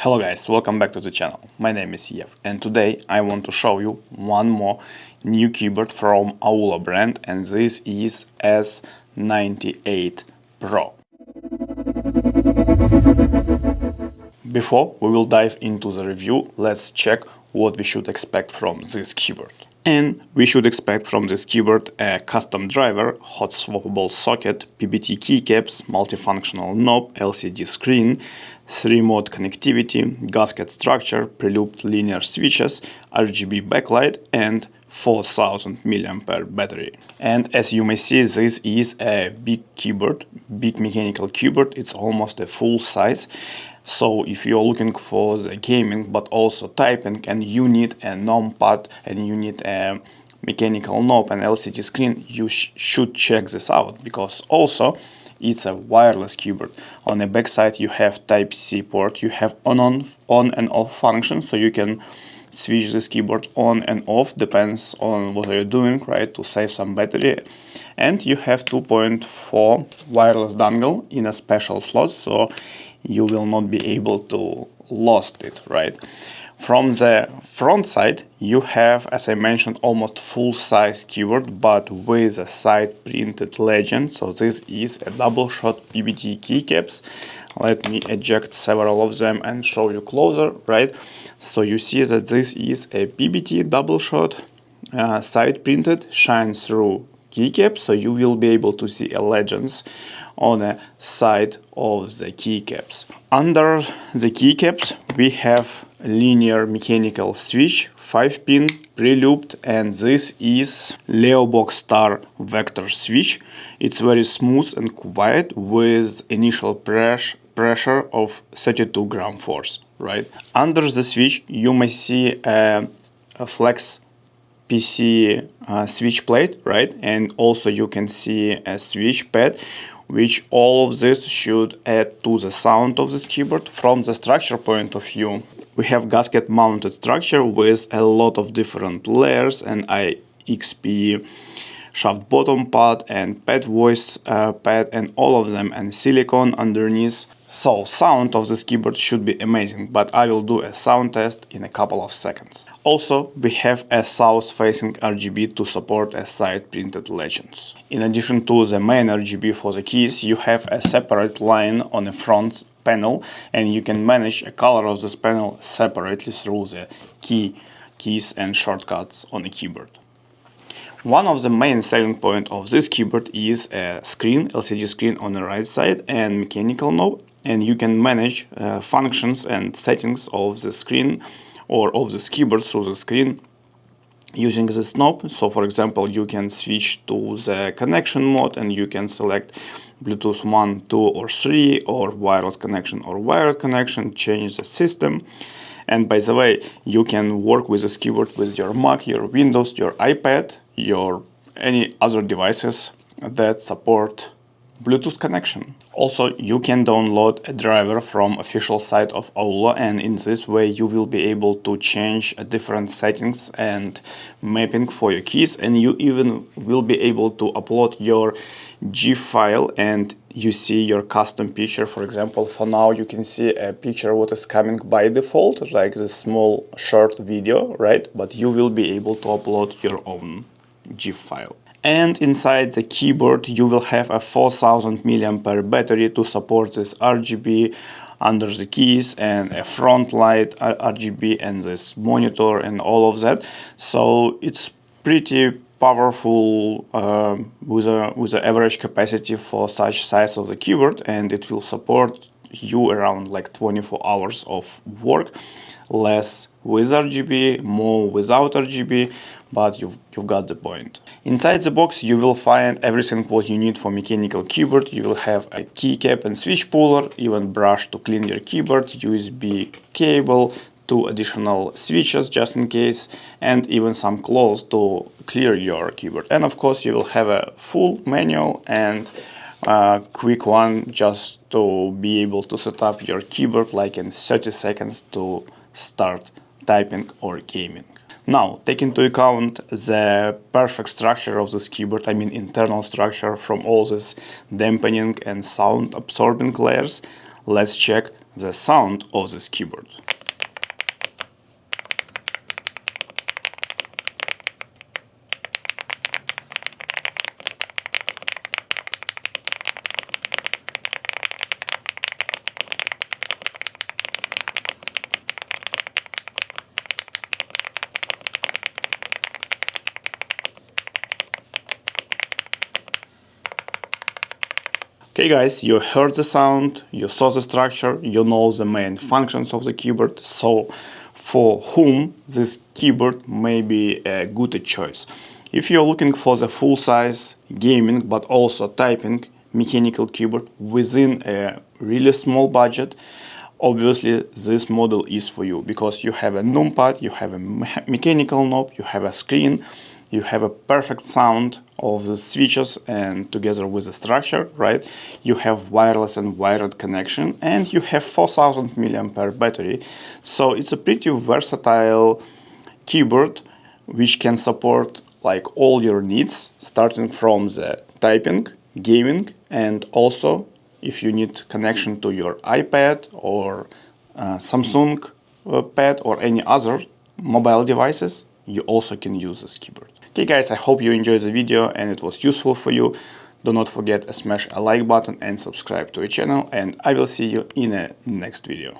Hello guys, welcome back to the channel. My name is Yev and today I want to show you one more new keyboard from AULA brand, and this is S98 Pro. Before we will dive into the review, let's check what we should expect from this keyboard. And we should expect from this keyboard a custom driver, hot-swappable socket, PBT keycaps, multifunctional knob, LCD screen, 3-mode connectivity, gasket structure, pre-lubed linear switches, RGB backlight, and 4000 mAh battery. And as you may see, this is a big keyboard, big mechanical keyboard. It's almost a full size. So if you're looking for the gaming but also typing, and you need a numpad and you need a mechanical knob and LCD screen, you should check this out, because also it's a wireless keyboard. On the back side you have Type-C port, you have on and off function, so you can switch this keyboard on and off, depends on what you're doing, right, to save some battery. And you have 2.4 wireless dongle in a special slot, so you will not be able to lost it, right? From the front side you have, as I mentioned, almost full-size keyboard but with a side printed legend. So this is a double shot PBT keycaps. Let me eject several of them and show you closer, right? So you see that this is a PBT double shot side printed shine through keycap, so you will be able to see a legends on the side of the keycaps. Under the keycaps we have a linear mechanical switch, 5-pin, pre-lubed, and this is Leobox Star vector switch. It's very smooth and quiet with initial pressure of 32 gram force, right? Under the switch you may see a flex PC switch plate, right? And also you can see a switch pad, which all of this should add to the sound of this keyboard. From the structure point of view, we have gasket mounted structure with a lot of different layers, and IXP shaft bottom pad and pad voice pad, and all of them, and silicone underneath. So sound of this keyboard should be amazing, but I will do a sound test in a couple of seconds. Also, we have a south-facing RGB to support a side printed legends. In addition to the main RGB for the keys, you have a separate line on the front panel, and you can manage a color of this panel separately through the keys and shortcuts on the keyboard. One of the main selling points of this keyboard is a screen, LCD screen on the right side, and mechanical knob, and you can manage functions and settings of the screen or of this keyboard through the screen using this knob. So for example, you can switch to the connection mode and you can select Bluetooth 1, 2 or 3, or wireless connection or wired connection, change the system. And by the way, you can work with this keyboard with your Mac, your Windows, your iPad, your any other devices that support Bluetooth connection. Also, you can download a driver from official site of AULA, and in this way you will be able to change different settings and mapping for your keys, and you even will be able to upload your GIF file and you see your custom picture. For example, for now you can see a picture what is coming by default, like this small short video, right? But you will be able to upload your own GIF file. And inside the keyboard you will have a 4000 mAh battery to support this RGB under the keys, and a front light RGB, and this monitor and all of that. So it's pretty powerful with an average capacity for such size of the keyboard, and it will support you around like 24 hours of work, less with RGB, more without RGB, but you've got the point. Inside the box you will find everything what you need for mechanical keyboard. You will have a keycap and switch puller, even brush to clean your keyboard, USB cable, 2 additional switches just in case, and even some cloths to clear your keyboard. And of course you will have a full manual and a quick one just to be able to set up your keyboard like in 30 seconds to start typing or gaming. Now, take into account the perfect structure of this keyboard, I mean internal structure from all this dampening and sound absorbing layers. Let's check the sound of this keyboard. Okay guys, you heard the sound, you saw the structure, you know the main functions of the keyboard, so for whom this keyboard may be a good choice. If you're looking for the full-size gaming but also typing mechanical keyboard within a really small budget, obviously this model is for you, because you have a numpad, you have a mechanical knob, you have a screen, you have a perfect sound of the switches, and together with the structure, right, you have wireless and wired connection, and you have 4000 mAh battery. So it's a pretty versatile keyboard which can support like all your needs, starting from the typing, gaming, and also if you need connection to your iPad or Samsung pad or any other mobile devices, you also can use this keyboard. Okay guys, I hope you enjoyed the video and it was useful for you. Do not forget to smash a like button and subscribe to the channel, and I will see you in a next video.